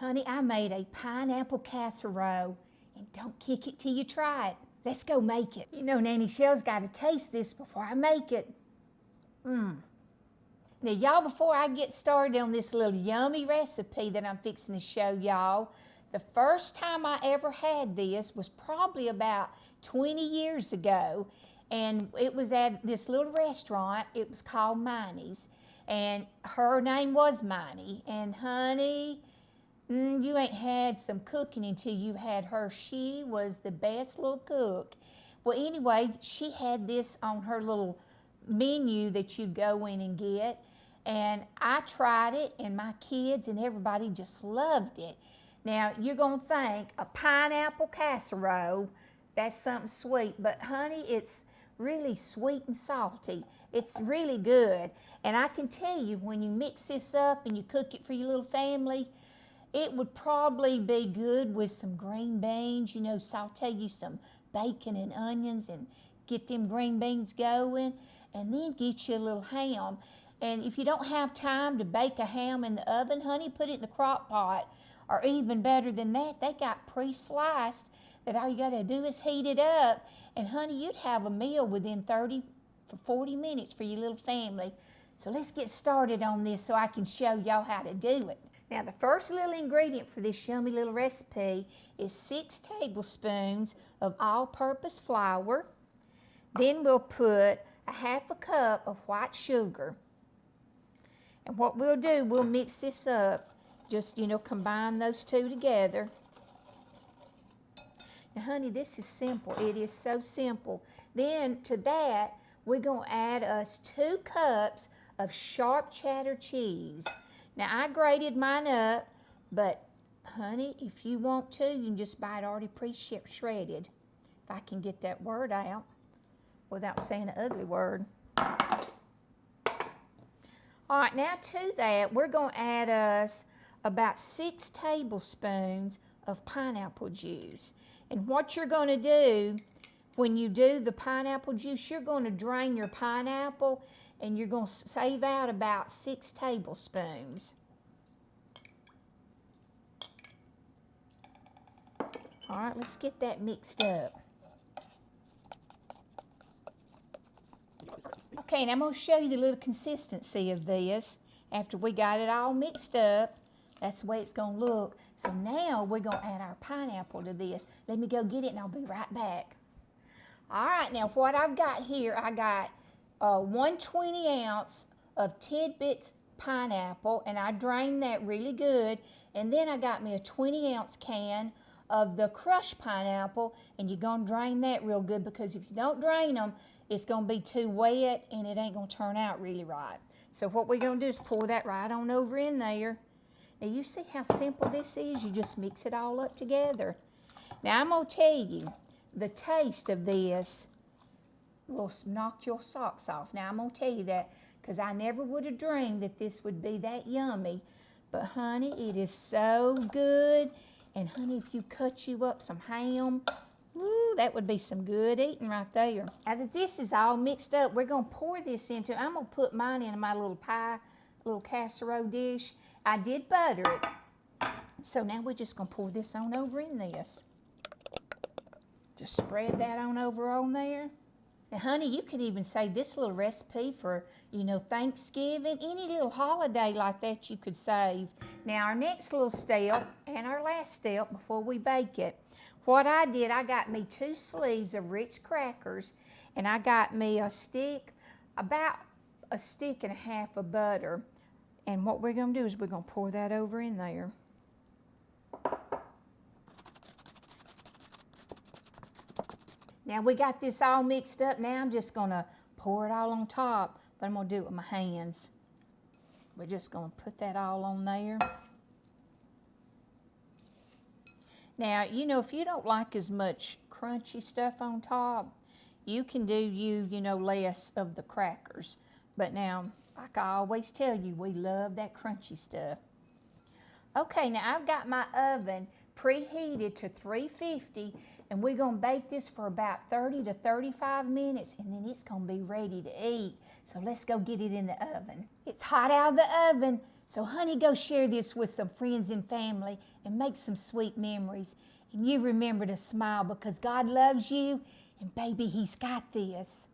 Honey, I made a pineapple casserole, and don't kick it till you try it. Let's go make it. You know, Nanny Chelle's got to taste this before I make it. Now, y'all, before I get started on this little yummy recipe that I'm fixing to show y'all, the first time I ever had this was probably about 20 years ago, and it was at this little restaurant. It was called Minnie's, and her name was Minnie, and honey, you ain't had some cooking until you had her. She was the best little cook. Well, anyway, she had this on her little menu that you'd go in and get, and I tried it, and my kids and everybody just loved it. Now, you're gonna think a pineapple casserole, that's something sweet, but honey, it's really sweet and salty. It's really good, and I can tell you, when you mix this up and you cook it for your little family, it would probably be good with some green beans, you know, saute you some bacon and onions and get them green beans going, and then get you a little ham. And if you don't have time to bake a ham in the oven, honey, put it in the crock pot. Or even better than that, they got pre-sliced that all you gotta do is heat it up. And honey, you'd have a meal within 30 to 40 minutes for your little family. So let's get started on this so I can show y'all how to do it. Now, the first little ingredient for this yummy little recipe is 6 tablespoons of all-purpose flour. Then we'll put a half a cup of white sugar. And what we'll do, we'll mix this up. Just, you know, combine those two together. Now, honey, this is simple. It is so simple. Then, to that, we're going to add us 2 cups of sharp cheddar cheese. Now, I grated mine up, but, honey, if you want to, you can just buy it already pre-shredded. If I can get that word out without saying an ugly word. All right, now to that, we're going to add us about 6 tablespoons of pineapple juice. And what you're going to do when you do the pineapple juice, you're going to drain your pineapple and you're going to save out about 6 tablespoons. All right, let's get that mixed up. Okay, and I'm going to show you the little consistency of this after we got it all mixed up. That's the way it's going to look. So now we're going to add our pineapple to this. Let me go get it and I'll be right back. All right, now what I've got here, I got 1/20 ounce of tidbits pineapple, and I drained that really good. And then I got me a 20-ounce can of the crushed pineapple, and you're going to drain that real good, because if you don't drain them, it's going to be too wet and it ain't going to turn out really right. So what we're going to do is pour that right on over in there. Now, you see how simple this is? You just mix it all up together. Now, I'm going to tell you, the taste of this will knock your socks off. Now, I'm going to tell you that because I never would have dreamed that this would be that yummy. But, honey, it is so good. And, honey, if you cut you up some ham, woo, that would be some good eating right there. Now that this is all mixed up, we're going to pour this into, I'm going to put mine in my little casserole dish. I did butter it. So now we're just going to pour this on over in this. Just spread that on over on there. Now, honey, you could even save this little recipe for, you know, Thanksgiving, any little holiday like that you could save. Now, our next little step and our last step before we bake it, what I did, I got me 2 sleeves of Ritz crackers, and I got me a stick, about a stick and a half of butter. And what we're going to do is we're going to pour that over in there. Now we got this all mixed up. Now I'm just going to pour it all on top, but I'm going to do it with my hands. We're just going to put that all on there. Now, you know, if you don't like as much crunchy stuff on top, you can do, you know, less of the crackers. But now, like I always tell you, we love that crunchy stuff. Okay, now I've got my oven preheated to 350, and we're gonna bake this for about 30 to 35 minutes, and then it's gonna be ready to eat. So let's go get it in the oven. It's hot out of the oven, so honey, go share this with some friends and family and make some sweet memories. And you remember to smile because God loves you, and baby, He's got this.